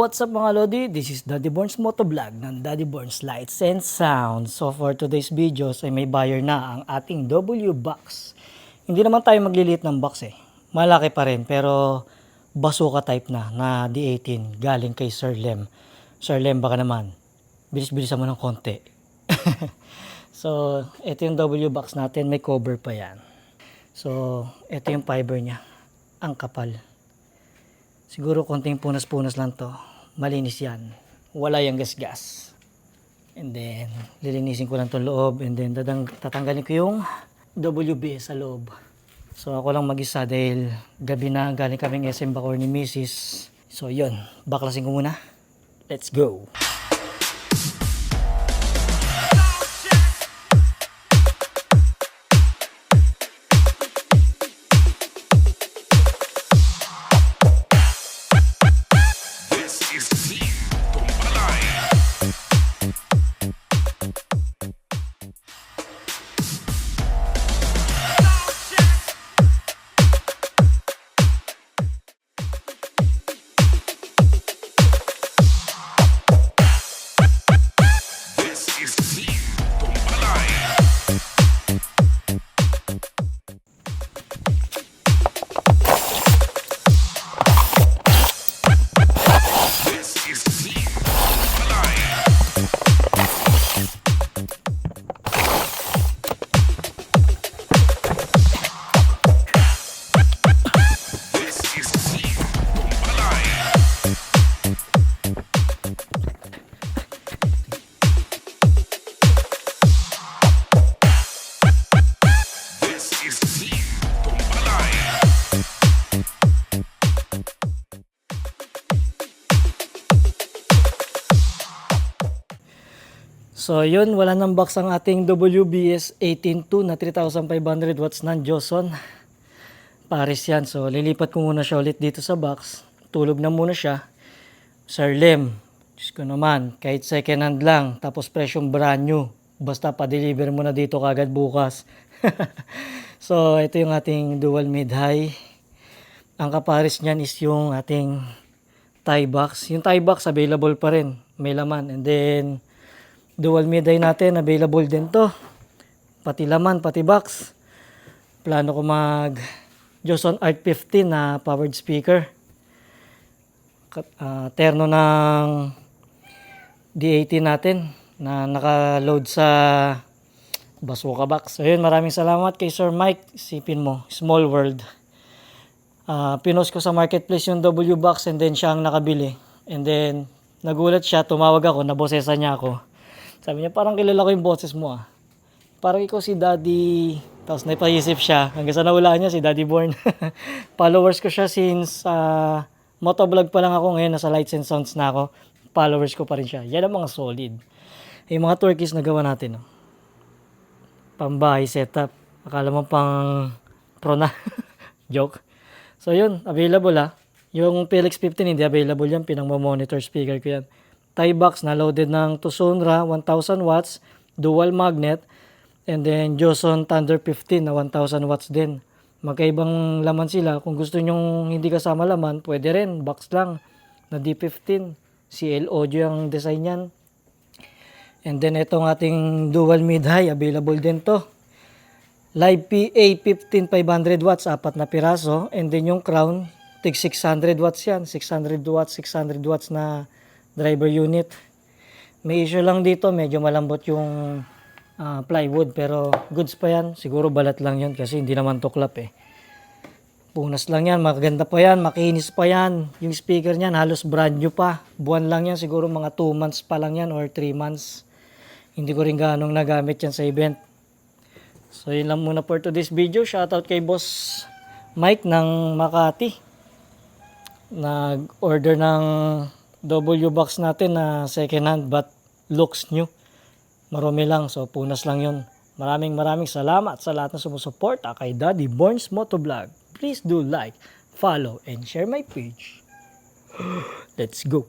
What's up mga Lodi? This is Daddy Borns Motovlog ng Daddy Borns Lights and Sound. So for today's videos ay may buyer na ang ating W box. Hindi naman tayo magliliit ng box eh. Malaki pa rin pero bazooka type na D18 galing kay Sir Lem. Sir Lem baka naman, bilis-bilisan mo ng konti. So ito yung W box natin, may cover pa yan. So ito yung fiber niya, ang kapal. Siguro konting punas-punas lang to. Malinis yan. Wala yung gas-gas. And then, lilinisin ko lang itong loob. And then, tatanggalin ko yung WB sa loob. So, ako lang mag-isa dahil gabi na galing kaming SM Bacoor ni Mrs. So, yun. Baklasin ko muna. Let's go! So yun, wala nang box ang ating WBS 18.2 na 3,500 watts ng Joson. Paris yan. So lilipat ko muna siya ulit dito sa box. Tulog na muna siya. Sir Lem, Diyos ko naman, kahit second hand lang, tapos presyong brand new. Basta pa-deliver mo na dito kagad bukas. So ito yung ating dual mid-high. Ang kaparis niyan is yung ating tie box. Yung tie box available pa rin. May laman. And then dual mid-high natin, available din to. Pati laman, pati box. Plano ko mag Joson Art 15 na powered speaker. Terno ng D18 natin na naka-load sa bazooka box. So yun, maraming salamat kay Sir Mike. Isipin mo, small world. Pinost ko sa marketplace yung W box and then siya ang nakabili. And then nagulat siya, tumawag ako, nabosesa niya ako. Sabi niya, parang kilala ko yung boses mo ah. Parang ikaw si Daddy. Tapos naipaisip siya. Hanggang sa nawalaan niya si Daddy Born. Followers ko siya since motovlog pa lang ako. Ngayon nasa Lights and Sounds na ako. Followers ko pa rin siya. Yan ang mga solid. Yung mga turkeys na gawa natin. Oh. Pambahay setup. Akala mo pang pro na. Joke. So yun, available ah. Yung PLX 15 hindi available yan. Pinang-monitor speaker ko yan. Tie box na loaded ng Tusonra 1000 watts, dual magnet, and then Joson Thunder 15 na 1000 watts din. Magkaibang laman sila. Kung gusto nyong hindi kasama laman, pwede rin, box lang na D15. CL audio ang design yan. And then itong ating dual mid-high, available din to. Live PA 15500 watts, 4 na piraso. And then yung crown, tig 600 watts yan. 600 watts na driver unit. May issue lang dito, medyo malambot yung plywood pero goods pa yan. Siguro balat lang yan kasi hindi naman tuklap eh. Punas lang yan, maganda pa yan, makinis pa yan. Yung speaker niyan halos brand new pa. Buwan lang yan, siguro mga 2 months pa lang yan or 3 months. Hindi ko rin ganong nagamit yan sa event. So yun lang muna for today's video. Shoutout kay Boss Mike ng Makati. Nag-order ng W box natin na second hand but looks new. Marami lang, so punas lang yun. Maraming salamat sa lahat na sumusuporta kay Daddy Borns Motovlog. Please do like, follow, and share my page. Let's go!